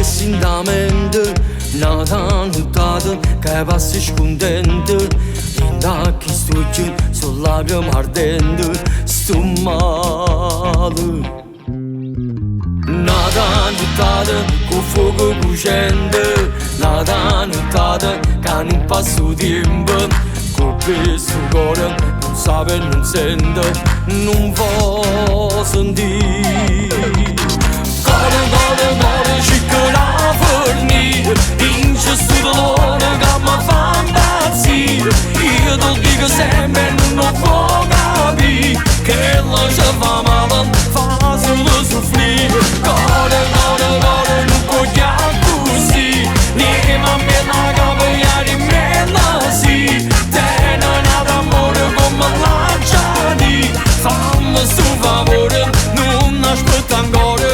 sintamente nata nuttata che passi scontente linda che stucci sul labbro ardente sto male nata nuttata con fuoco cucente nata nuttata che non passa tempo con questo cuore non sa e non sente non può sentire Cuore che la forni vince sto dolore che mi fa impazzire io ti dico sempre non può capire che la ci fa male fa solo soffrire Cuore non può chiamare così né mamma la capoglia di me la si te non ha d'amore come lancia di fammi sto favore non aspetta ancora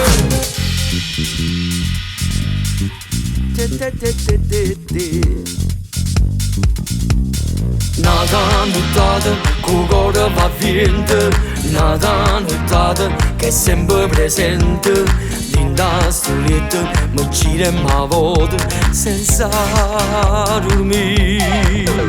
Nata nuttata, con cuore va viente Nata nuttata, che è sempre presente Linda stoletta, mi gira e mi vuota Senza dormire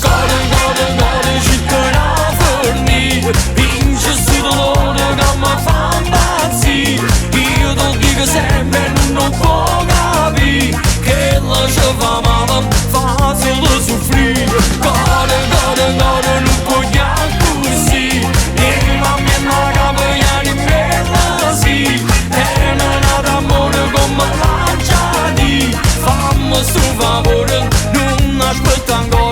Cuore, città la forni Vince sto dolore che mi fa impazzire Io ti dico sempre non può capire Che la ci fa male, fa solo soffrire Cuore, non può chiamare così E mamma la capoglia di me la si E non ha d'amore come lancia di Fammi sto favore, non aspetta ancora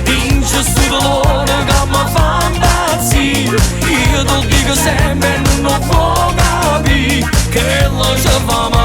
Vince sto dolore che mi fa impazzire Io ti dico sempre non può capire Che la ci fa male